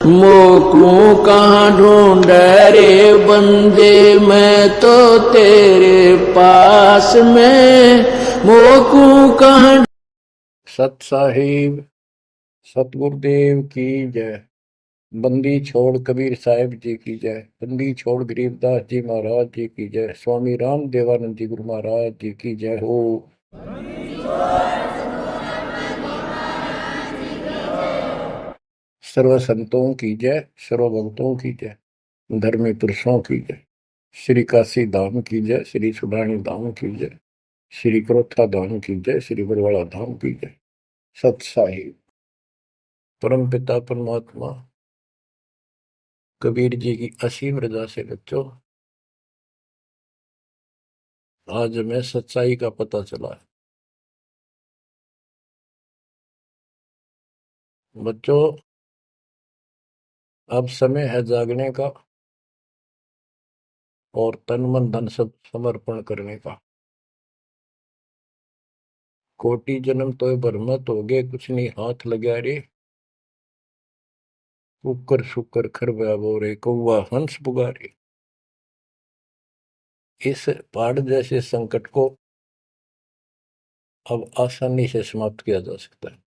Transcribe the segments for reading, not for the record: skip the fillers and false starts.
मोकू कहाँ ढूंढे रे बंदे, मैं तो तेरे पास में मोकू कहाँ। सत साहिब सतगुरुदेव की जय। बंदी छोड़ कबीर साहिब जी की जय। बंदी छोड़ गरीबदास जी महाराज जी की जय। स्वामी राम देवानंद जी गुरु महाराज जी की जय हो। सर्व संतों की जय, सर्व भक्तों की जय, धर्मी पुरुषों की जय। श्री काशी धाम की जय, श्री सुडानी धाम की जय, श्री क्रोथा धाम की जय, श्री बरवाड़ा धाम की जय। सत साहिब परम पिता परमात्मा कबीर जी की असीम रजा से बच्चों आज हमें सच्चाई का पता चला है। बच्चों अब समय है जागने का और तन मन धन सब समर्पण करने का। कोटि जन्म तो भरमत हो गए, कुछ नहीं हाथ लगा रे। कुकर शुकर खरबा बोरे, कौवा हंस पुगारे। इस पहाड़ जैसे संकट को अब आसानी से समाप्त किया जा सकता है,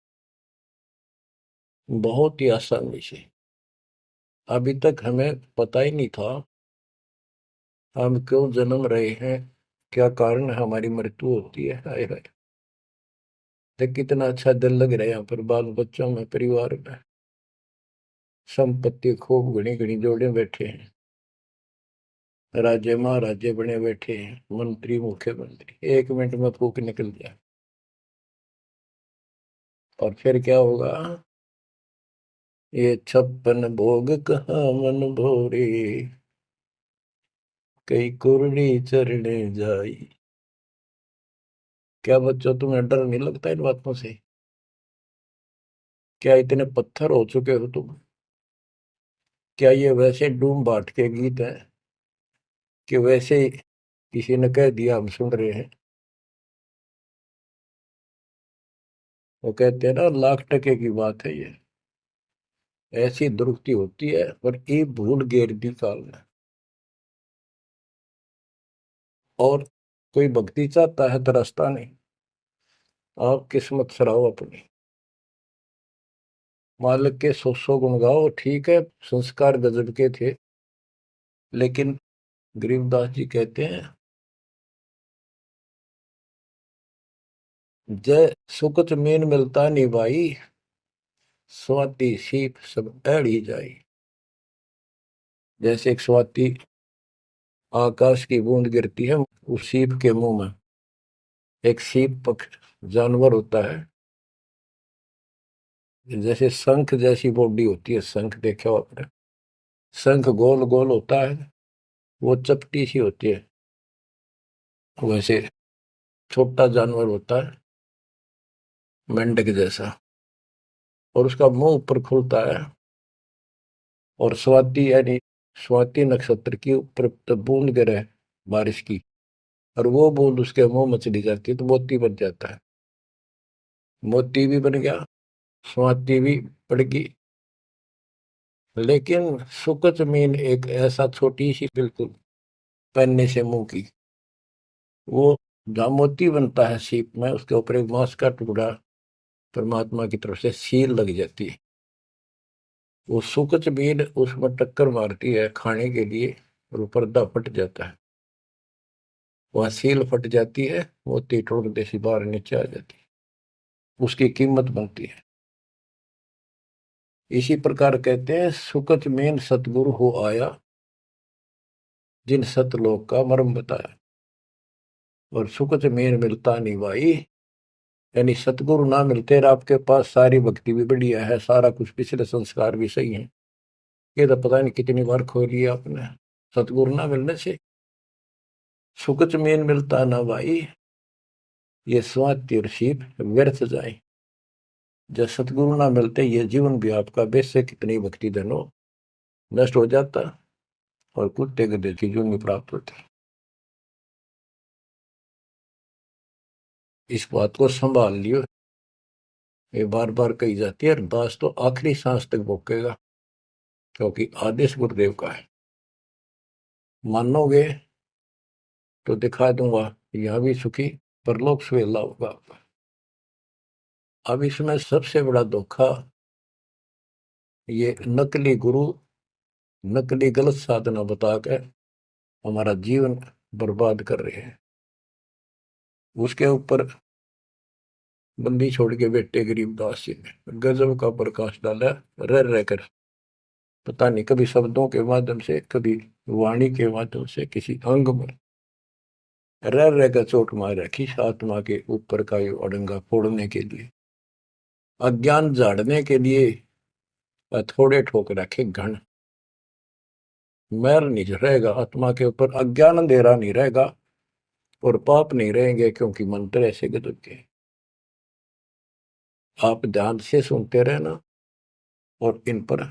बहुत ही आसानी से। अभी तक हमें पता ही नहीं था हम क्यों जन्म रहे हैं, क्या कारण हमारी मृत्यु होती है। हाय हाय, देख कितना अच्छा दिल लग रहा है यहाँ पर, बाल बच्चों में, परिवार में। संपत्ति खूब घनी घनी जोड़े बैठे हैं, राजे महाराजे बने बैठे हैं, मंत्री मुख्यमंत्री। 1 मिनट में फूक निकल जाए और फिर क्या होगा। ये 56 भोग कहाँ मन भोरे, कई कुर्नी चरणे जाई। क्या बच्चों तुम्हें डर नहीं लगता इन बातों से? क्या इतने पत्थर हो चुके हो तुम? क्या ये वैसे डूम बाट के गीत है कि वैसे ही किसी ने कह दिया हम सुन रहे हैं? वो कहते हैं ना, लाख टके की बात है ये। ऐसी दुरुक्ति होती है पर ये भूल गेर दी काल ने। और कोई भक्ति चाहता है तो रास्ता नहीं। आप किस्मत सराहो अपनी, मालिक के 100 गुण गाओ। ठीक है, संस्कार गजब के थे, लेकिन गरीबदास जी कहते हैं, जय सुकच मीन मिलता नहीं भाई, स्वाति सीप सब ऐड़ी जाई। जैसे एक स्वाति आकाश की बूंद गिरती है उस सीप के मुंह में। एक सीप पक्ष जानवर होता है, जैसे शंख जैसी बॉडी होती है। शंख देखा हो आपने? शंख गोल गोल होता है, वो चपटी सी होती है। वैसे छोटा जानवर होता है, मेंढक जैसा, और उसका मुंह ऊपर खुलता है। और स्वाति यानी स्वाति नक्षत्र की ऊपर तब बूंद गिरे बारिश की, और वो बूंद उसके मुंह में चली जाती है तो मोती बन जाता है। मोती भी बन गया, स्वाति भी पड़ गई। लेकिन सुकच मीन एक ऐसा छोटी सी, बिल्कुल पन्ने से मुंह की, वो जहाँ मोती बनता है सीप में, उसके ऊपर एक मांस का टुकड़ा परमात्मा की तरफ से सील लग जाती है। वो सुकच मीन उसमें टक्कर मारती है खाने के लिए, और वो पर्दा फट जाता है। वह सील फट जाती है, मोती टुकड़े से बाहर नीचे आ जाती है, उसकी कीमत बनती है। इसी प्रकार कहते हैं, सुकच मीन सतगुरु हो आया, जिन सतलोक का मर्म बताया। और सुकच मीन मिलता नहीं भाई, यानी सतगुरु ना मिलते और आपके पास सारी भक्ति भी बढ़िया है, सारा कुछ पिछले संस्कार भी सही है, ये तो पता नहीं कितनी बार खो लिया आपने। सतगुरु ना मिलने से सुकच मीन मिलता ना भाई, ये स्वाति और सीप व्यर्थ जाए। जब सतगुरु ना मिलते, ये जीवन भी आपका वैसे कितनी भक्ति धन हो नष्ट हो जाता, और कुत्ते गधे की जीवन में प्राप्त होती। इस बात को संभाल लियो, ये बार बार कही जाती है, अरदास तो आखिरी सांस तक भोकेगा। क्योंकि आदेश गुरुदेव का है। मानोगे तो दिखा दूंगा, यहां भी सुखी परलोक सुहेला होगा आपका। अब इसमें सबसे बड़ा धोखा ये नकली गुरु, नकली गलत साधना बताकर हमारा जीवन बर्बाद कर रहे हैं। उसके ऊपर बंदी छोड़ के बेटे गरीबदास जी ने गजब का प्रकाश डाला, रह रहकर। पता नहीं कभी शब्दों के माध्यम से, कभी वाणी के माध्यम से, किसी अंग में रह रहकर चोट मार रखी आत्मा के ऊपर का ये अड़ंगा फोड़ने के लिए, अज्ञान झाड़ने के लिए। थोड़े ठोक रखे घन, मैल नहीं रहेगा आत्मा के ऊपर, अज्ञान अंधेरा नहीं रहेगा और पाप नहीं रहेंगे, क्योंकि मंत्र ऐसे गजब के। आप ध्यान से सुनते रहना और इन पर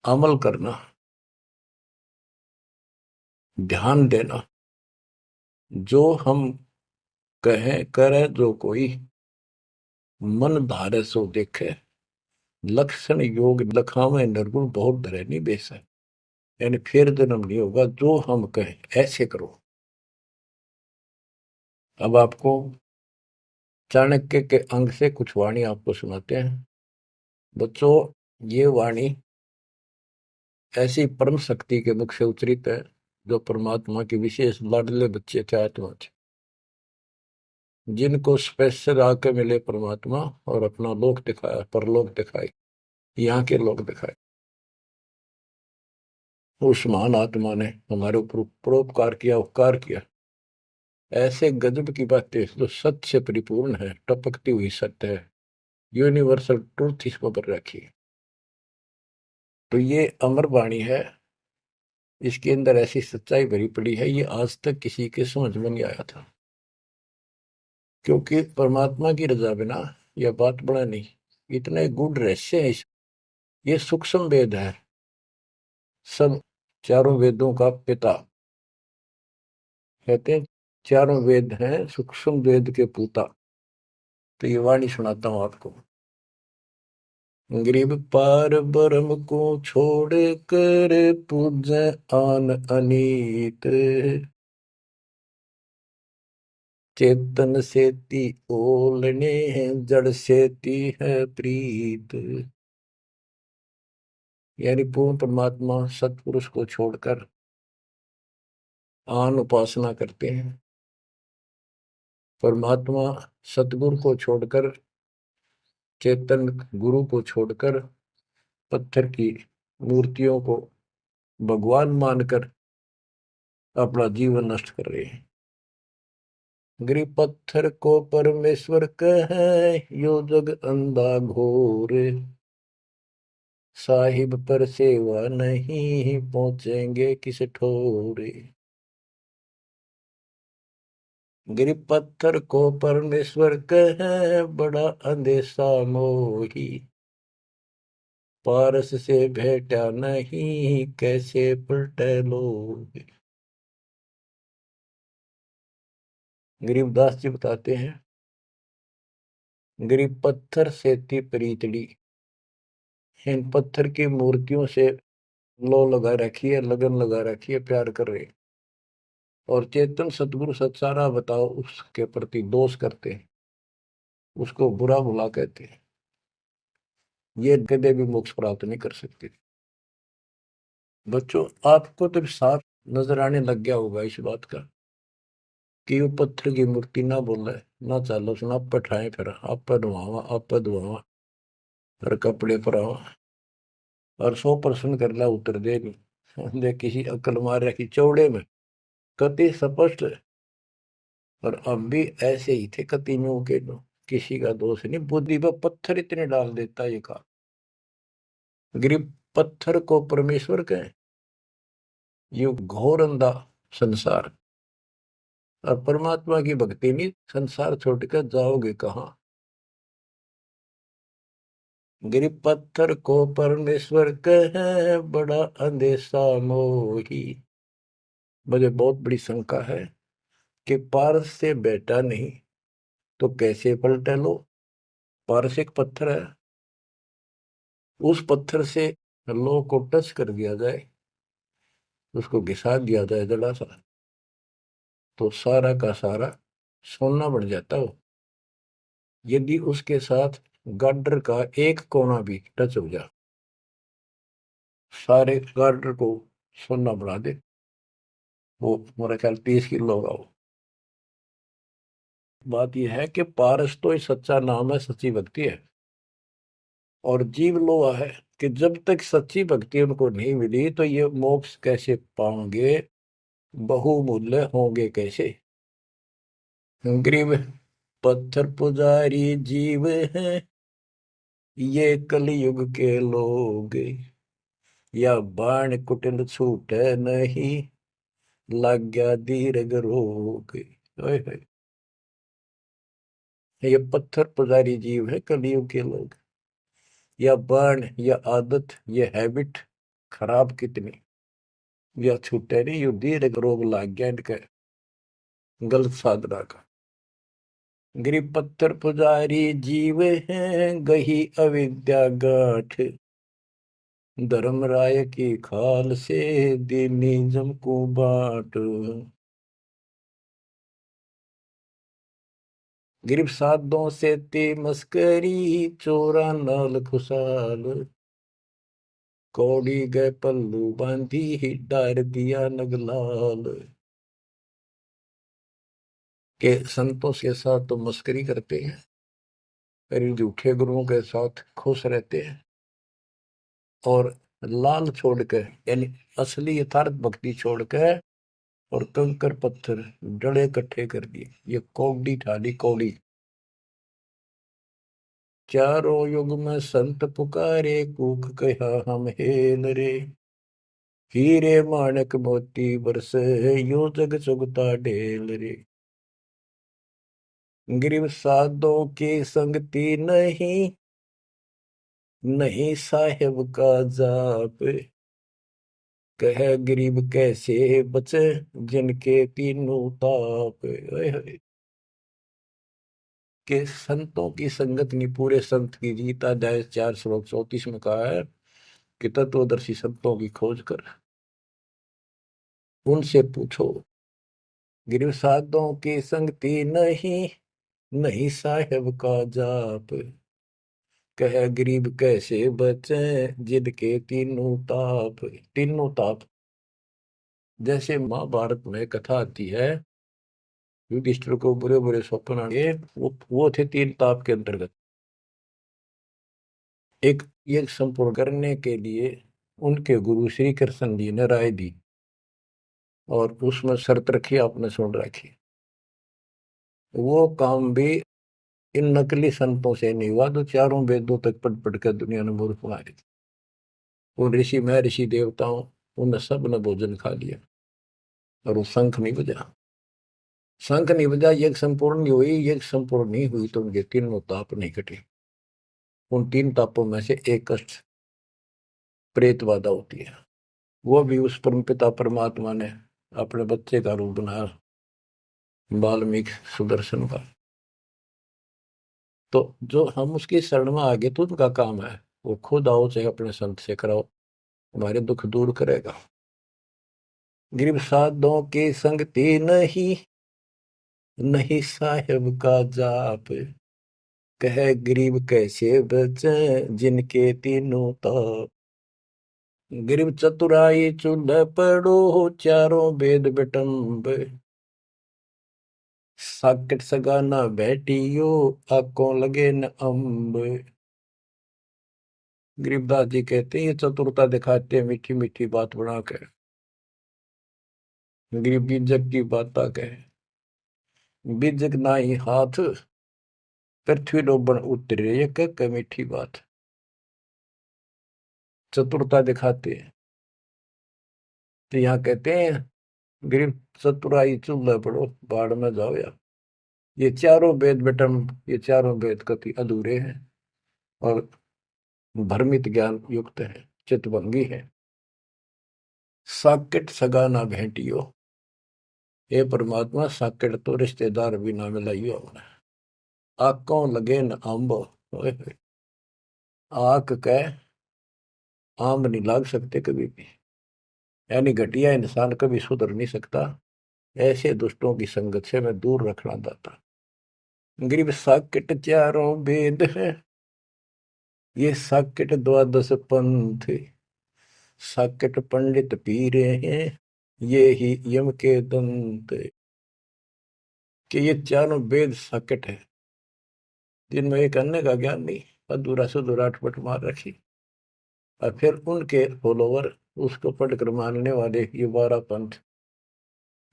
अमल करना, ध्यान देना। जो हम कहें करें, जो कोई मन धारे सो देखे, लक्षण योग लखावे निर्गुण बहुत धरे नहीं बेस है। यानी फिर जन्म नहीं होगा, जो हम कहें ऐसे करो। अब आपको चाणक्य के अंग से कुछ वाणी आपको सुनाते हैं। बच्चों, ये वाणी ऐसी परम शक्ति के मुख से उच्चरित है, जो परमात्मा के विशेष लाडले बच्चे थे आत्मा थे, जिनको स्पेशल आके मिले परमात्मा और अपना लोक दिखाया, परलोक दिखाए, यहाँ के लोक दिखाए। उस महान आत्मा ने हमारे ऊपर परोपकार किया, उपकार किया। ऐसे गजब की बातें जो सत्य से परिपूर्ण है, टपकती हुई सत्य है, यूनिवर्सल ट्रूथ इसमें पर रखी है। तो ये अमर वाणी है, इसके अंदर ऐसी सच्चाई भरी पड़ी है, ये आज तक किसी के समझ में नहीं आया था। क्योंकि परमात्मा की रजा बिना यह बात बड़ा नहीं, इतने गूढ़ रहस्य है। ये सूक्ष्म वेद है, सब चारों वेदों का पिता कहते हैं, चारों वेद हैं सूक्ष्म वेद के पूता। तो ये वाणी सुनाता हूं आपको। गरीब पार ब्रह्म को छोड़ कर पूजे आन अनीत, चेतन सेती ओलने जड़ सेती है प्रीत। यानी पूर्ण परमात्मा सतपुरुष को छोड़कर आन उपासना करते हैं, परमात्मा सतगुरु को छोड़कर, चेतन गुरु को छोड़कर पत्थर की मूर्तियों को भगवान मानकर अपना जीवन नष्ट कर रहे हैं। गरीब पत्थर को परमेश्वर कहे, यो जग अंधा घोर, साहिब पर सेवा नहीं पहुंचेंगे किस ठोरे। गरीब पत्थर को परमेश्वर कहे, बड़ा अंदेशा मोही, पारस से भेटा नहीं कैसे पलटे लोग। गरीबदास जी बताते हैं, गरीब पत्थर से थी प्रीतड़ी, इन पत्थर की मूर्तियों से लो लगा रखी है, लगन लगा रखी है, प्यार कर रहे। और चेतन सतगुरु सत्सारा बताओ उसके प्रति दोष करते हैं, उसको बुरा भुला कहते हैं। ये कदे भी मोक्ष प्राप्त नहीं कर सकते। बच्चों, आपको तो साफ नजर आने लग गया होगा इस बात का कि वो पत्थर की मूर्ति ना बोले, ना चालो सुना, आप पठाए फिर आप धुआवा, आप धुआवा, फिर कपड़े परावा और 100% कर ला उतर दे नहीं दे, किसी अकल मार रखी चौड़े में कति स्पष्ट है। और अब भी ऐसे ही थे कतियों के, किसी का दोष नहीं, बुद्धि पर पत्थर इतने डाल देता ये का। गरीब पत्थर को परमेश्वर कहे, ये घोर अंधा संसार, और परमात्मा की भक्ति नहीं, संसार छोड़कर जाओगे कहाँ। गरीब पत्थर को परमेश्वर कहे, बड़ा अंदेशा मोही। मुझे बहुत बड़ी शंका है कि पारस से बेटा नहीं तो कैसे पलटे लो। पारस एक पत्थर है, उस पत्थर से लो को टच कर दिया जाए, उसको घिसा दिया जाए जरा सा, तो सारा का सारा सोना बन जाता हो। यदि उसके साथ गार्डर का एक कोना भी टच हो जाए, सारे गार्डर को सोना बना दे। वो मेरा ख्याल 30 किलो होगा वो। बात यह है कि पारस तो ही सच्चा नाम है, सच्ची भक्ति है। और जीव लोहा है कि जब तक सच्ची भक्ति उनको नहीं मिली तो ये मोक्ष कैसे पाएंगे, बहुमूल्य होंगे कैसे। गरीब पत्थर पुजारी जीव हैं ये कलयुग के लोग, या बाण कुटिल छूटे नहीं, लग गया दीर्घ रोग। ओए होए, ये पत्थर पुजारी जीव है कलयुग के लोग, या बाण, या आदत, ये हैबिट खराब कितनी, या छूटे नहीं, यू दीर्घ रोग लाग गया इनके गलत साधना का। गरीब पत्थर पुजारी जीव हैं गही अविद्या गाठ, धर्मराय की खाल से दीनिज्म को बाट। गिरफ साधों से ते मस्करी, चोरा नाल खुशाल, कौड़ी गए पल्लू बांधी ही डार दिया नगलाल। के संतों के साथ तो मस्करी करते हैं, पर इन झूठे गुरुओं के साथ खुश रहते हैं, और लाल छोड़कर यानी असली यथार्थ भक्ति छोड़कर और कंकर पत्थर डले इकट्ठे कर दिए। ये कौड़ी ठाली कौड़ी। चारों युग में संत पुकारे, कूक कहा हम हेल रे, हीरे माणक मोती बरसे यो जग चुगता ढेल रे। गिरव साधों की संगति नहीं, नहीं साहेब का जाप, कह गरीब कैसे बचे जिनके तीनों ताप। ओए होए, के संतों की संगत नहीं, पूरे संत की जीता। अध्याय 4 श्लोक 34 में कहा है कि तत्वदर्शी संतों की खोज कर उनसे पूछो। गिरव साधों की संगति नहीं, नहीं साहेब का जाप, कह गरीब कैसे बचे जिनके तीनों ताप। तीनों ताप, जैसे महाभारत में कथा आती है, युधिष्ठिर को बुरे बुरे स्वप्न आए, वो थे 3 ताप के अंतर्गत। एक ये संपूर्ण करने के लिए उनके गुरु श्री कृष्ण जी ने राय दी, और उसमें शर्त रखी, आपने सुन रखी। वो काम भी इन नकली संतों से नहीं हुआ तो चारों वेदों तक पढ़ पढ़ कर दुनिया ने मूर्ख बना दी। उन ऋषि महर्षि देवताओं, उन सब ने भोजन खा लिया, और वो शंख नहीं बजा। शंख नहीं बजा, यज्ञ संपूर्ण नहीं हुई। यज्ञ संपूर्ण नहीं हुई तो उनके तीनों ताप नहीं कटे। उन 3 तापों में से एक कष्ट प्रेत बाधा होती है। वो भी उस परम पिता परमात्मा ने अपने बच्चे का रूप बनाया, वाल्मीकि सुदर्शन का। तो जो हम उसकी शरण में आगे तो उनका काम है, वो खुद आओ चाहे अपने संत से कराओ, हमारे दुख दूर करेगा। गरीब साधों की संगति नहीं, नहीं साहेब का जाप, कह गरीब कैसे बचे जिनके तीनों ताप। गरीब चतुराई चूल्हे पड़ो, चारों वेद बिटम्ब, साकट सगाना बैठियो, आंखों लगे न अम्ब। गरीबदास जी कहते हैं ये चतुरता दिखाते हैं मीठी मीठी बात बनाकर, गरीब बीजक की बात कहे, बीजक ना ही हाथ, पृथ्वी डोबन उतरे, ये कह मीठी बात। चतुरता दिखाते हैं, तो यहाँ कहते हैं गरीब चतुराई चूल्हा पड़ो, बाढ़ में जाओ यार। ये चारों वेद बेटम, ये चारों वेद कति अधूरे हैं और भ्रमित ज्ञान युक्त है, चितभंगी है। साकेट सगा ना भेंटियो, हे परमात्मा साकेट तो रिश्तेदार भी ना मिलाइयो हमने। आंखों लगे न अम्ब, आंख कह आम नहीं लाग सकते कभी भी। यानी घटिया इंसान कभी सुधर नहीं सकता। ऐसे दुष्टों की संगत से मैं दूर रखना चाहता। गरीब साकेट चारों वेद है, ये साकेट द्वादश पंथ, साकेट पंडित पीरे हैं, ये ही यम के दंत। कि ये चारों वेद साकेट है, जिनमें एक अन्य का ज्ञान नहीं, अधूरा सुधूरा अटपट मार रखी। और फिर उनके फॉलोवर, उसको पढ़कर मानने वाले ये 12 पंथ,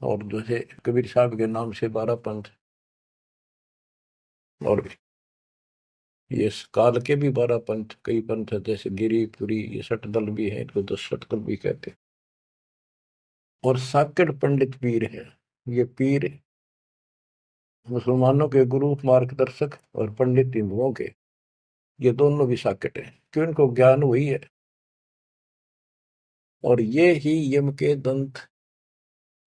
और जैसे कबीर साहब के नाम से 12 पंथ, और ये काल के भी 12 पंथ, कई पंथ है, जैसे गिरिपुरी, ये शटदल भी है, इनको 10 शटदल भी कहते हैं। और साकेट पंडित पीर है, ये पीर मुसलमानों के गुरु मार्गदर्शक और पंडित हिंदुओं के, ये दोनों भी साकेट है, क्यों इनको ज्ञान वही है। और ये ही यम के दंत,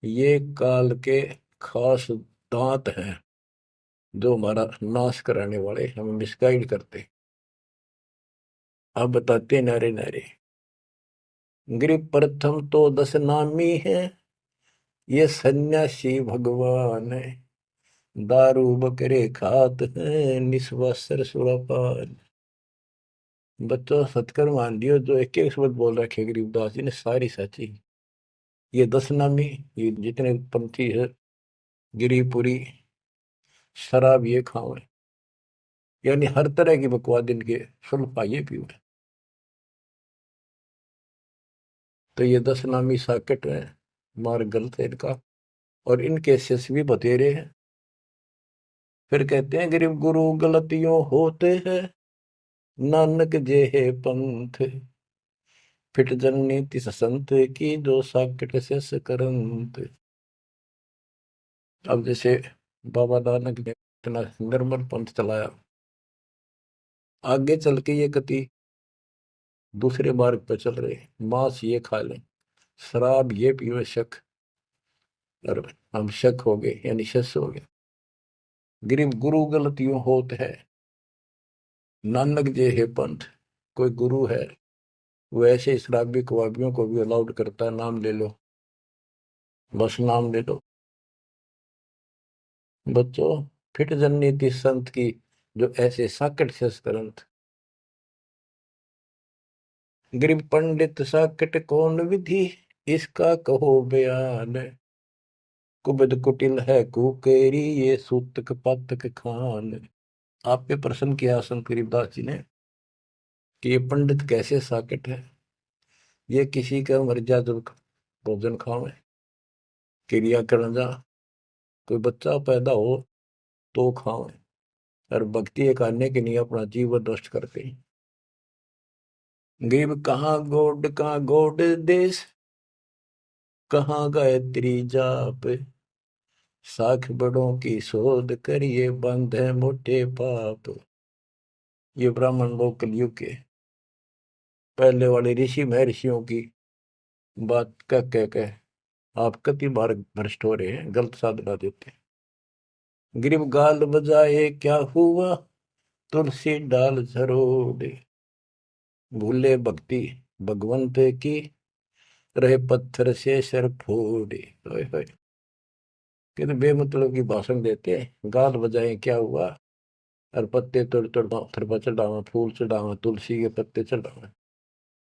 ये काल के खास दांत हैं, जो हमारा नाश कराने वाले, हमें मिसगाइड करते। अब बताते नारे नारे। गृह प्रथम तो 10 नामी है, ये सन्यासी भगवान है, दारू बकरे खात है, निस्वासर सुरापान। बच्चों सतकर मान लियो, जो एक एक शब्द बोल रखे गरीबदास जी ने सारी सच्ची। ये 10 नामी, ये जितने पंथी है, गिरिपुरी, शराब ये खाओ, यानी हर तरह की बकवाद इनके सुन पाइए पीओ। तो ये 10 नामी साकेट है, मार्ग गलत है इनका, और इनके शिष्य भी बतेरे हैं। फिर कहते हैं गरीब गुरु गलतियों होते हैं, नानक जे है पंथ, फिट जननी तिस संत की, जो साकेट से करंत। अब जैसे बाबा नानक ने इतना निर्मल पंथ चलाया, आगे चल के ये कति दूसरे मार्ग पर चल रहे, मांस ये खा लें, शराब ये पीवे शक, और हम शक हो गए, यानी शस हो गए। गरीब गुरु गलतियों होत है, नानक जे है पंथ। कोई गुरु है, वो ऐसे शराबी कबाबियों को भी अलाउड करता है, नाम ले लो, बस नाम ले लो। बच्चों, फिट जननीति संत की, जो ऐसे साकट से ग्रंथ। गरीब पंडित साकट कौन विधि, इसका कहो बयान, कुबद कुटिल है कुकेरी, ये सूतक पातक खान। आप पे प्रश्न किया संत गरीबदास जी ने कि ये पंडित कैसे साकट है। ये किसी का मर्जा जब भोजन खावे, क्रिया करना जा, कोई बच्चा पैदा हो तो खावे, और भक्ति करने के लिए अपना जीवन नष्ट करते हैं। गरीब कहाँ गोड देश, कहाँ गायत्री जाप, साख बड़ों की शोध करिए, बंद है मोटे पाप। ये ब्राह्मण लोग कलयुग के पहले वाले ऋषि महर्षियों की बात कह आप कति बार भ्रष्ट हो रहे हैं, गलत साधना देते हैं। गरीब गाल बजाए क्या हुआ, तुलसी डाल झरोड़े, भूले भक्ति भगवंत की, रहे पत्थर से सर फोड़े। कितने बेमतलब की भाषण देते हैं, गाल बजाए क्या हुआ, और पत्ते तोड़ तोड़ पत्थर पर चढ़ावा, फूल चढ़ावा, तुलसी के पत्ते चढ़ावा,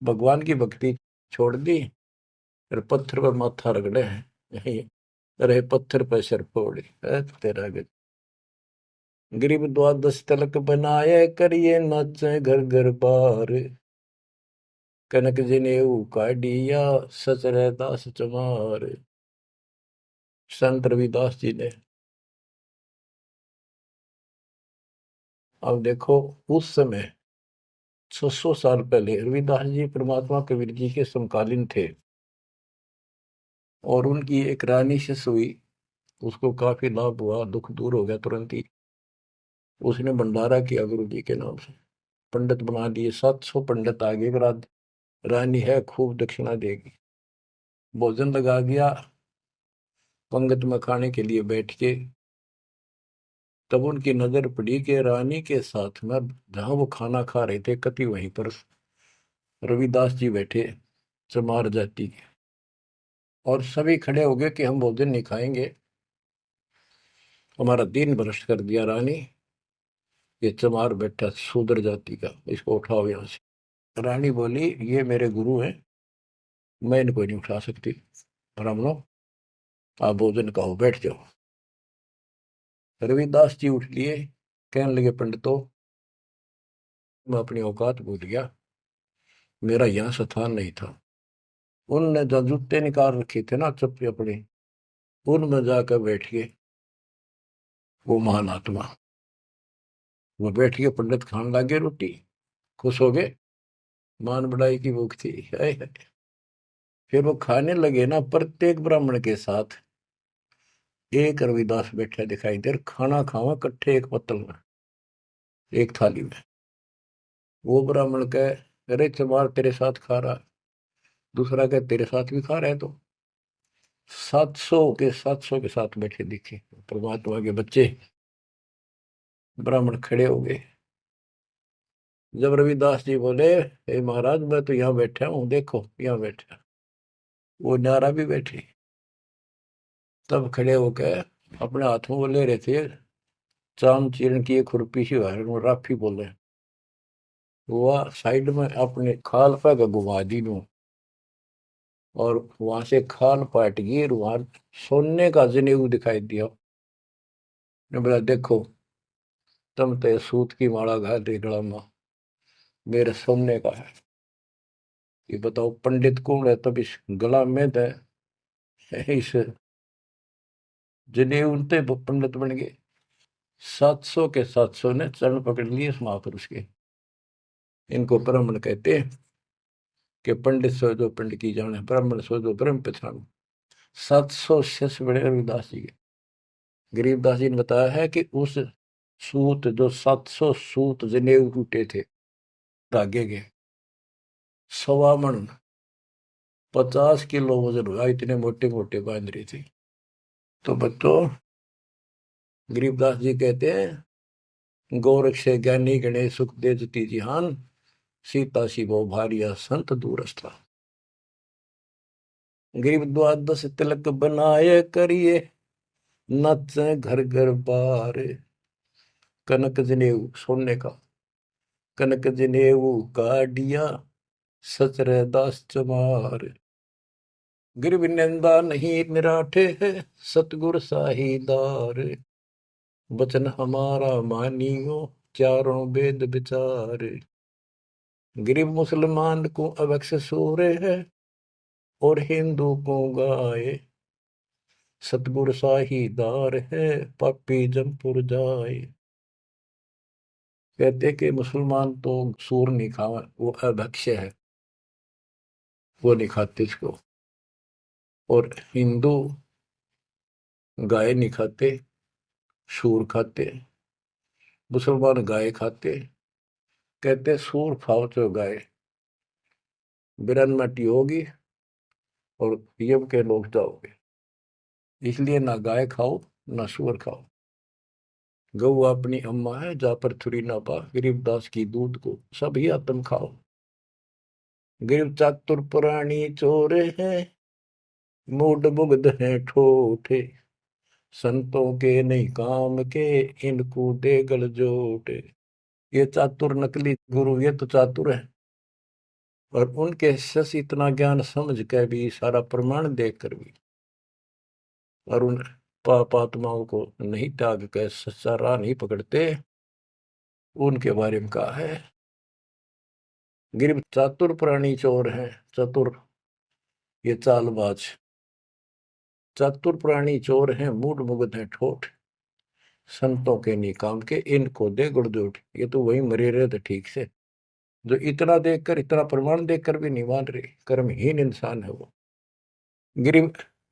भगवान की भक्ति छोड़ दी, और पत्थर पर माथा रगड़े हैं, यही रहे पत्थर पर सर फोड़े। तेरा गज गरीब द्वादश तलक बनाए, करिए नाचे घर घर बार, कनक जनेऊ काढ़िया, सच रहता सच मार। संत रविदास जी ने, अब देखो उस समय 600 साल पहले रविदास जी परमात्मा कबीर जी के समकालीन थे, और उनकी एक रानी शिष्य हुई, उसको काफी लाभ हुआ, दुख दूर हो गया तुरंत ही। उसने भंडारा किया गुरु जी के नाम से, पंडित बना दिए, 700 पंडित आगे, रानी है खूब दक्षिणा देगी। भोजन लगा दिया, पंगत में खाने के लिए बैठ के, तब उनकी नजर पड़ी कि रानी के साथ में जहां वो खाना खा रहे थे, कति वहीं पर रविदास जी बैठे चमार जाति के, और सभी खड़े हो गए कि हम भोजन नहीं खाएंगे, हमारा दिन भ्रष्ट कर दिया रानी, ये चमार बैठा शूद्र जाति का, इसको उठाओ यहाँ से। रानी बोली ये मेरे गुरु हैं, मैं इनको नहीं उठा सकती, ब्राह्मणों आप भोजन खाओ, बैठ जाओ। रविदास जी उठ लिए, कहने लगे पंडितों मैं अपनी औकात भूल गया, मेरा यहाँ स्थान नहीं था। उनने जो जूते निकाल रखे थे ना चप्पे अपने, उनमें जाकर बैठ गए वो महान आत्मा। वो बैठ के पंडित खान लागे रोटी, खुश हो गए, मान बढ़ाई की भूख थी। हाय हाय। फिर वो खाने लगे ना, प्रत्येक ब्राह्मण के साथ एक रविदास बैठा दिखाई दे, खाना खावा इकट्ठे एक पत्तल में, एक थाली में। वो ब्राह्मण कहे अरे चमार तेरे साथ खा रहा, दूसरा कहे तेरे साथ भी खा रहा है। तो 700 के साथ बैठे दिखे परमात्मा के बच्चे। ब्राह्मण खड़े हो गए। जब रविदास जी बोले हे महाराज मैं तो यहाँ बैठा हूँ, देखो यहाँ बैठा, वो नारा भी बैठे। तब खड़े होकर अपने हाथ में वो ले रहे थे चाम चीरण की एक खुरपी सी राफी बोले, वो साइड में अपने खाल पे घुमा दी नू, और वहां से खाल पाट गई, वहां सोने का जनेऊ दिखाई दिया। ने बोला देखो तुम तो सूत की माला घाल रही गला में, मेरे सोने का है। ये बताओ पंडित कौन है, तब इस गला में तो इस जनेऊ ते पंडित बन गए। 700 के 700 ने चरण पकड़ लिए इस महापुरुष के। इनको ब्राह्मण कहते हैं कि पंडित सो जो पंडित की जाने, ब्राह्मण सो जो ब्रह्म पहचानो। 700 शिष्य बड़े रविदास जी के। गरीबदास जी ने बताया है कि उस सूत जो 700 सूत जनेऊ टूटे थे धागे के, 1.25 मन 50 किलो वजन हुआ, इतने मोटे मोटे बांध रही थी। तो बच्चों गरीबदास जी कहते हैं गोरख से ज्ञानी गणेश सुख दे जती जिहान, सीता शिवो भारिया संत दूरस्था। गरीब द्वादश तिलक बनाए करिए, नचे घर घर बार। कनक जनेऊ सोने का, कनक जनेऊ काडिया, सचरे दास चमार। गिरव निंदा नहीं निराठे है, सतगुर साहीदार। वचन हमारा मानियो, चारों वेद विचार। गरीब मुसलमान को अवक्ष सूरे है, और हिंदू को गाए। सतगुर साहीदार है, पापी जमपुर जाए। कहते कि मुसलमान तो सूर नहीं खावा, वो अभक्ष्य है, वो नहीं खाते इसको। और हिंदू गाय नहीं खाते, सूर खाते। मुसलमान गाय खाते। कहते सूर खाओ तो गाय बिरनमटी होगी और यम के लोग जाओगे, इसलिए ना गाय खाओ ना सूअर खाओ। गौ अपनी अम्मा है, जा पर थुरी ना पा, गरीबदास की दूध को सभी आत्म खाओ। गरीब चातुर पुरानी चोर है, मूड मुग्ध है ठोठे। संतों के नहीं काम के, इनको दे गल जोटे। ये चातुर नकली गुरु, ये तो चातुर है, और उनके शिष्य इतना ज्ञान समझ के भी, सारा प्रमाण देख कर भी, और उन पाप आत्माओं को नहीं त्याग के सच्चा राह नहीं पकड़ते। उनके बारे में कहा है गिर चातुर प्राणी चोर है। चतुर ये चालबाज, चतुर प्राणी चोर हैं, मूड मुग्ध है ठोठ। संतों के नहीं काम के, इनको दे गुड़दोट। ये तो वही मरे रहे थे ठीक से, जो इतना देखकर, इतना प्रमाण देखकर भी नहीं मान रहे, कर्महीन इंसान है वो। गिर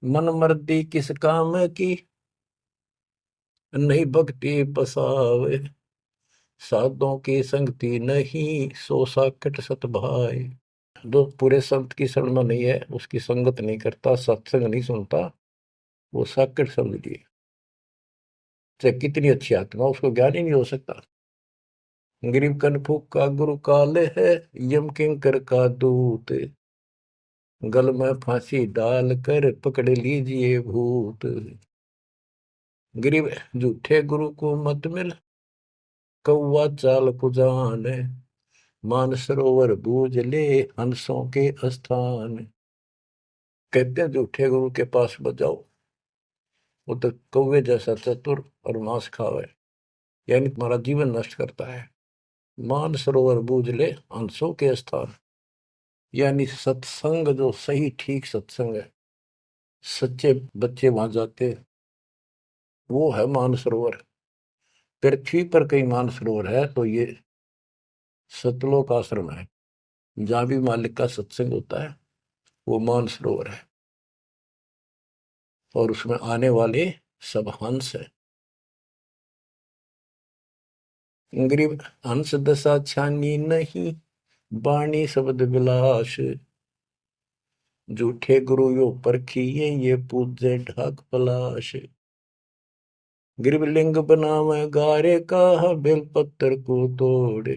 मन मर्दी किस काम की, नहीं भक्ति बसावे। साधों की संगति नहीं, सो साकट सत भाई। जो पूरे संत की शरण में नहीं है, उसकी संगत नहीं करता, सत्संग नहीं सुनता, वो साकट समझिए। चाहे कितनी अच्छी आत्मा, उसको ज्ञान ही नहीं हो सकता। गरीब कनफुक का गुरु काल है, यम किंकर का दूत, गल में फांसी डाल कर पकड़ लीजिए भूत। गरीब झूठे गुरु को मत मिल, कौवा चाल कुजान, मानसरोवर बूझ ले हंसों के स्थान। कहते हैं झूठे गुरु के पास बजाओ, वो तो कौवे जैसा चतुर और मांस खावे, यानी तुम्हारा जीवन नष्ट करता है। मानसरोवर बूझ ले हंसों के स्थान, यानी सत्संग जो सही ठीक सत्संग है, सच्चे बच्चे वहां जाते, वो है मानसरोवर। पृथ्वी पर कई मानसरोवर है, तो ये सतलोक आश्रम है, जहां भी मालिक का सत्संग होता है वो मानसरोवर है, और उसमें आने वाले सब हंस है। गरीब हंस दशा छानी नहीं, बाणी शब्द विलास, झूठे गुरु यो परखिए ये पूजे ढाक पलाश। गरीब लिंग बनावे गारे का, बेलपत्र को तोड़े,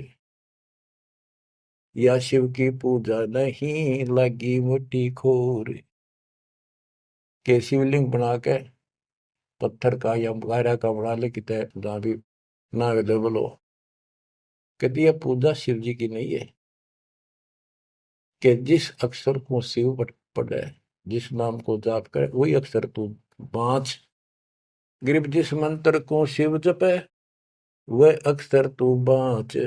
या शिव की पूजा नहीं लगी मोटी खोर। के शिवलिंग बना के पत्थर का या गारा का बना ले, कितने जहां भी ना अवेलेबल हो, कहती है पूजा शिव जी की नहीं है। कि जिस अक्षर को शिव पढ़े, जिस नाम को जाप करे, वही अक्षर तू बाँच। गरीब जिस मंत्र को शिव जपे, वह अक्षर तू बाँच।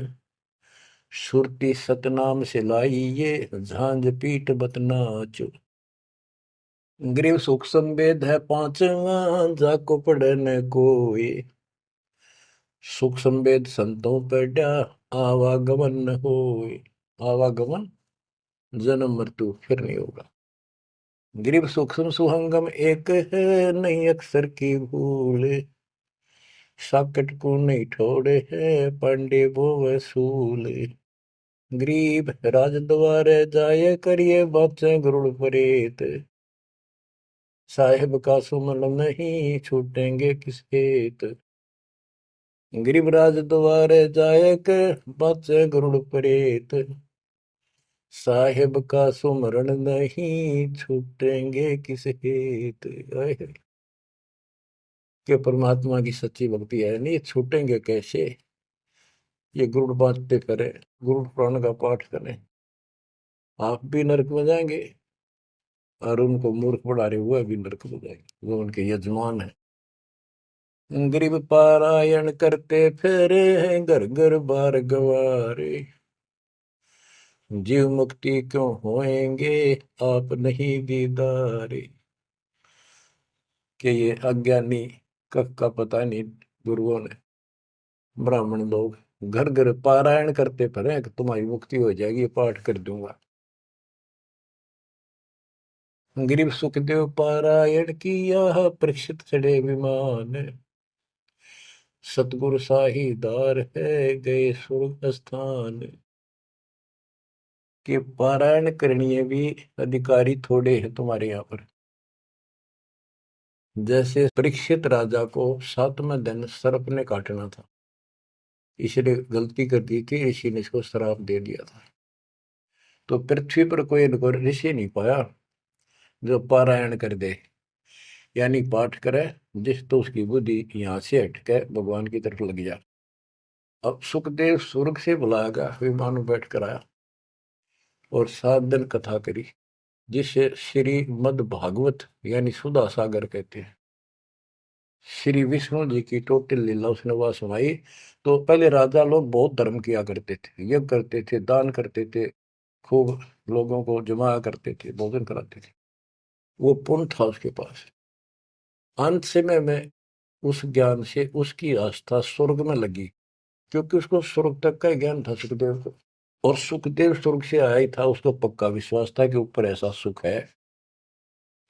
सुरती सतनाम से लाई ये, झांझ पीठ बतनाच। गरीब सुख संवेद है पांचवा, जाको पढ़े न कोई, सुख संवेद संतों पढ़ा, आवागमन न होए। आवागमन जन्म मृत्यु फिर नहीं होगा। गरीब सूक्ष्म सुहंगम एक है, नहीं अक्षर की भूल, साकट को नहीं छोड़े है पांडे वो वसूल। गरीब राज द्वारे जाए करिए बातें गरुड़ परेत, साहिब का सुमन नहीं छूटेंगे किस हेत। गरीब राज द्वारे जाए कर बातें गरुड़ परेत, साहिब का सुमरण नहीं छूटेंगे किस हेत। कि परमात्मा की सच्ची भक्ति है नहीं छूटेंगे कैसे, ये गुरुड़ बातें करें, गुरुड़ पुराण का पाठ करें, आप भी नरक में जाएंगे, और उनको मूर्ख बना रहे हुए भी नरक में जाएंगे, वो उनके यजमान है। गरीब पारायण करते फेरे हैं घर घर बार गवारे, जीव मुक्ति क्यों होएंगे आप नहीं दीदारे। कि ये अज्ञानी का पता नहीं, गुरुओं ने ब्राह्मण लोग घर घर पारायण करते फिरे कि तुम्हारी मुक्ति हो जाएगी, पाठ कर दूंगा। गरीब सुखदेव पारायण किया, परीक्षित चढ़े विमान, सतगुरु साहीदार है गए स्वर्ग स्थान। कि पारायण करनी भी अधिकारी थोड़े हैं तुम्हारे यहाँ पर। जैसे परीक्षित राजा को 7वें दिन सर्प ने काटना था, इसने गलती कर दी थी, ऋषि ने इसको श्राप दे दिया था। तो पृथ्वी पर कोई इनको ऋषि नहीं पाया जो पारायण कर दे, यानी पाठ करे, जिस तो उसकी बुद्धि यहाँ से हटके भगवान की तरफ लग जा। अब सुखदेव स्वर्ग से बुलाया, विमान में बैठ कर आया और 7 दिन कथा करी, जिसे श्री मद भागवत यानी सुधा सागर कहते हैं। श्री विष्णु जी की टोटल लीला उसने वह सुनाई। तो पहले राजा लोग बहुत धर्म किया करते थे, यज्ञ करते थे, दान करते थे, खूब लोगों को जमा करते थे, भोजन कराते थे, वो पुण्य था उसके पास। अंत समय में उस ज्ञान से उसकी आस्था स्वर्ग में लगी, क्योंकि उसको स्वर्ग तक का ज्ञान था सुखदेव को, और सुखदेव स्वर्ग से आया ही था, उसको पक्का विश्वास था कि ऊपर ऐसा सुख है।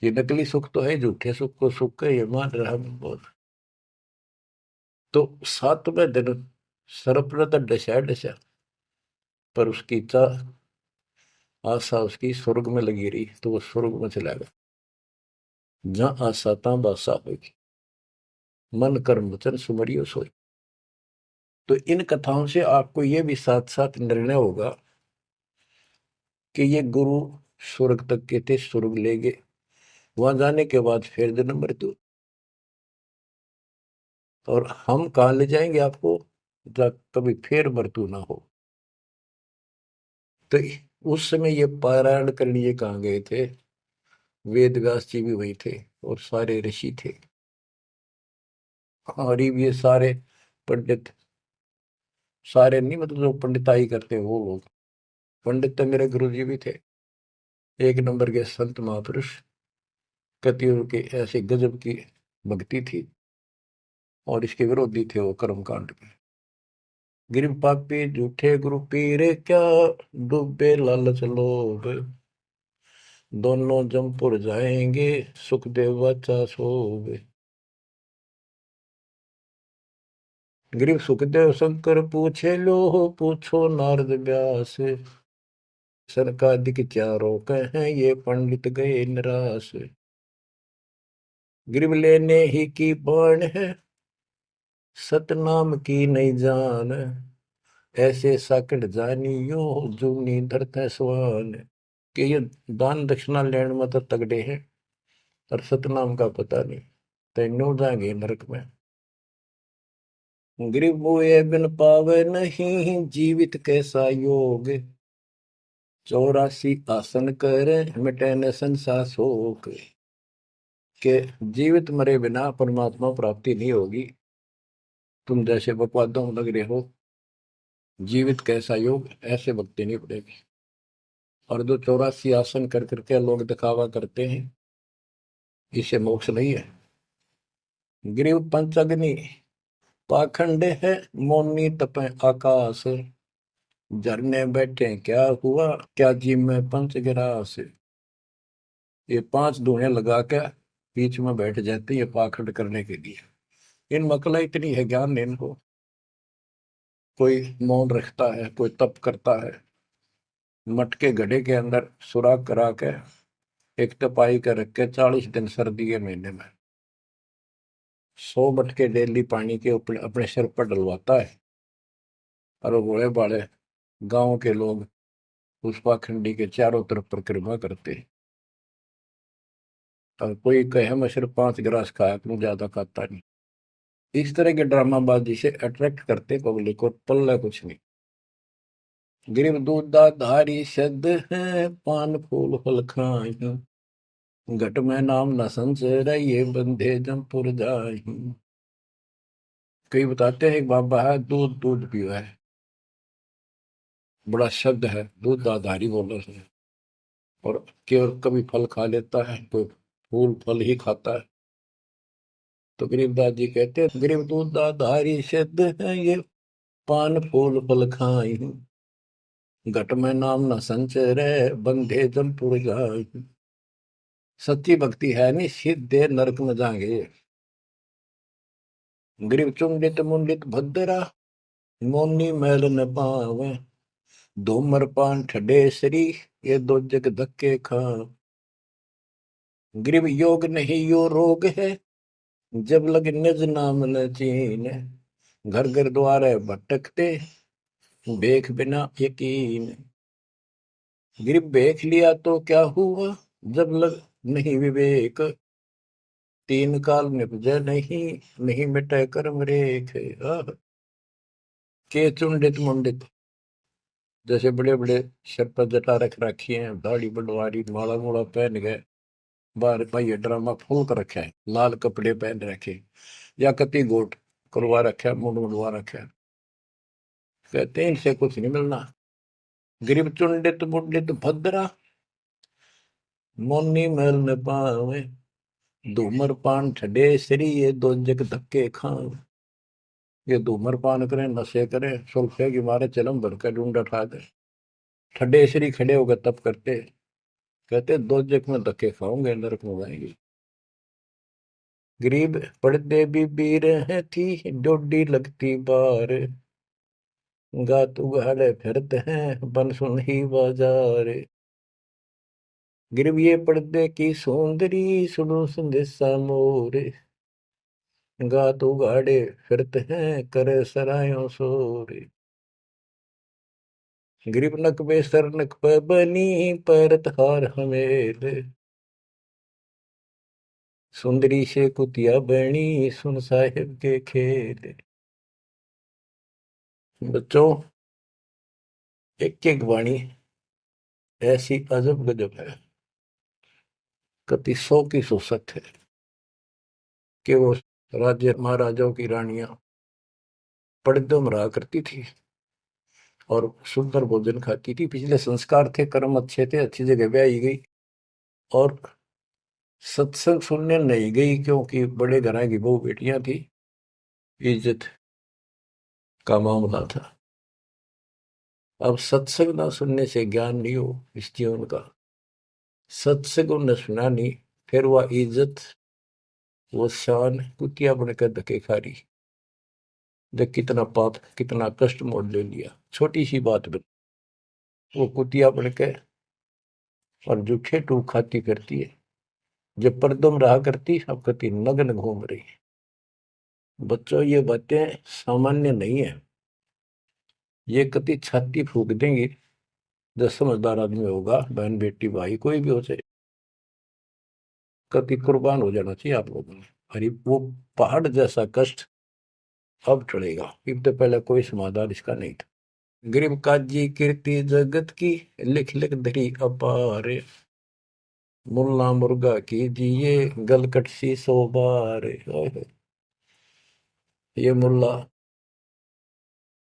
ये नकली सुख तो है, झूठे सुख को सुख है ये मान रहा मैं बहुत। तो 7वें दिन सर्प ने तो डसा डसा, पर उसकी इच्छा आशा उसकी स्वर्ग में लगी रही, तो वो स्वर्ग में चला गया। जहां आशा तहां बासा होगी, मन कर्म वचन सुमरियो सोई। तो इन कथाओं से आपको ये भी साथ साथ निर्णय होगा कि ये गुरु स्वर्ग तक के थे, स्वर्ग ले गए, वहां जाने के बाद फिर जन्म मृत्यु, और हम कहाँ ले जाएंगे आपको, जब कभी फिर मृत्यु ना हो। तो उस समय ये पारायण करने लिए कहाँ गए थे, वेद व्यास जी भी वही थे और सारे ऋषि थे, और ये सारे पंडित, सारे नहीं मतलब जो पंडिताई करते हैं वो लोग, पंडित तो मेरे गुरु जी भी थे, एक नंबर के संत महापुरुष, कतियों के ऐसे गजब की भक्ति थी, और इसके विरोधी थे वो कर्म कांड के। गिर पापी झूठे गुरु पीरे क्या, डूबे लालच लोभ, दोनों जमपुर जाएंगे, सुखदेव बच्चा सोवे। गरीब सुखदेव शंकर पूछे लो, पूछो नारद व्यास, सरकादिक चारों कहें ये पंडित गए निराश। गरीब लेने ही की बाण है, सतनाम की नहीं जान, ऐसे साकट जानियो जूनी धरते स्वान। कि ये दान दक्षिणा लेने में तो तगड़े हैं, और सतनाम का पता नहीं, तेनों जाएंगे नरक में। गरीब बोए बिन पावे नहीं, जीवित कैसा योग, 84 आसन करे मिटे न संसार शोक। के जीवित मरे बिना परमात्मा प्राप्ति नहीं होगी, तुम जैसे बकवादों में लग रहे हो, जीवित कैसा योग, ऐसे भक्ति नहीं पड़ेगी। और जो 84 आसन कर करके लोग दिखावा करते हैं, इसे मोक्ष नहीं है। गिरिव पंचअग्नि पाखंड है, मौनी तपे आकाश, झरने बैठे क्या हुआ, क्या जी में पंच गिरास। ये 5 धुएं लगा के बीच में बैठ जाते हैं, ये पाखंड करने के लिए। इन मकला इतनी है ज्ञान है इनको, कोई मौन रखता है, कोई तप करता है, मटके घड़े के अंदर सुराख करा के एक तपाई के रख के 40 दिन सर्दी के महीने में 100 मटके डेली पानी के अपने सिर पर डलवाता है, और वो बड़े बड़े गांव के लोग उस पाखंडी के चारों तरफ परिक्रमा करते हैं। और कोई कहे मैं सिर्फ 5 गिलास खाया करूं, ज्यादा खाता नहीं। इस तरह के ड्रामाबाजी से अट्रैक्ट करते पब्लिक को, पल्ला कुछ नहीं। गिरिव दूध धारी शब्द है, पान फूल फल खाई, घट में नाम न संचर, ये बंधे जमपुर जाई। कई बताते हैं एक बाबा है, दूध दूध पियो है, बड़ा शब्द है, दूध दाधारी बोलो से, और केवल कभी फल खा लेता है, कोई फूल फल ही खाता है। तो गरीबदास जी कहते हैं, गरीब दूध दाधारी शब्द है, ये पान फूल फल खाई, घट में नाम न संचर, बंधे जमपुर जाई। सच्ची भक्ति है नहीं, सीधे नरक में जाएंगे। गरीब चुंडित मुंडित भद्रा, मोनी मैल न पावे, धूमर पान ठडे सरी, ये दो जग धक्के खा। गरीब योग नहीं यो रोग है, जब लग निज नाम न चीन, घर घर द्वारे भटकते, बेख बिना यकीन। गरीब बेख लिया तो क्या हुआ, जब लग नहीं विवेक, 3 काल निपजे नहीं, नहीं मिटे कर्म रेख। के चुंडित मुंडित, जैसे बड़े बड़े सिर पर जटा रख रखी है, दाढ़ी बंडवारी, माला मूला पहन गए, बाहर भाई ड्रामा फूल कर रखा है, लाल कपड़े पहन रखे, या कति गोट करवा रखा है, मुंड मुंडवा रखा है, कहते हैं इनसे कुछ नहीं मिलना। गरीब चुंडित मुंडित भद्रा, मोनी मैल न पावे, धूमर पान ठडे सरी, ये दो जग धक्के खाओ। ये धूमर पान करें, नशे करें, सुल्फे की मारे चलम भर कर ढूंढ उठा दे, ठड्डे श्री खड़े होकर तप करते, कहते 2 जग में धक्के खाओगे, नरक में जाएंगे। गरीब पड़ते भी बीर है थी, डोडी लगती बार, गात उगाड़े फिरते हैं, बन सुन ही बाजार। गरीब ये पर्दे की सौंदरी, सुनो संदेशा मोर, गात उगाड़े फिरते हैं करे सरायों सोरे। गरीब नक बेसर नक पे बनी परत हार हमेले। सुंदरी से कुतिया बनी सुन साहिब के खेल। बच्चों, एक एक वाणी ऐसी अजब गजब है, कति 100 की 100 सत्य है कि वो राज्य महाराजाओं की रानियां पड़दम रहा करती थी और सुंदर भोजन खाती थी। पिछले संस्कार थे, कर्म अच्छे थे, अच्छी जगह ब्याही गई और सत्संग सुनने नहीं गई क्योंकि बड़े घरां की बहू बेटियां थी, इज्जत का मामला था। अब सत्संग ना सुनने से ज्ञान नहीं हो इस जीवन का, सत्संग उन्हें सुना नहीं, फिर वह इज्जत वो शान कुतिया बनकर धक्के खा रही। देख कितना पाप कितना कष्ट मोल ले लिया, छोटी सी बात बन वो कुतिया बनकर और जूठे टूक खाती करती है। जब परदम रहा करती अब कति नग्न घूम रही है। बच्चों, ये बातें सामान्य नहीं है, ये कति छाती फूक देंगे। जो समझदार आदमी होगा, बहन बेटी भाई कोई भी हो जाए, कति कुर्बान हो जाना चाहिए आप लोगों ने। अरे वो पहाड़ जैसा कष्ट अब टलेगा, इससे पहले कोई समाधान इसका नहीं था। गरीब काजी कीर्ति जगत की लिख लिख धरी अपार। मुल्ला मुर्गा कीजिए गलकट सी 100 बार। ये मुल्ला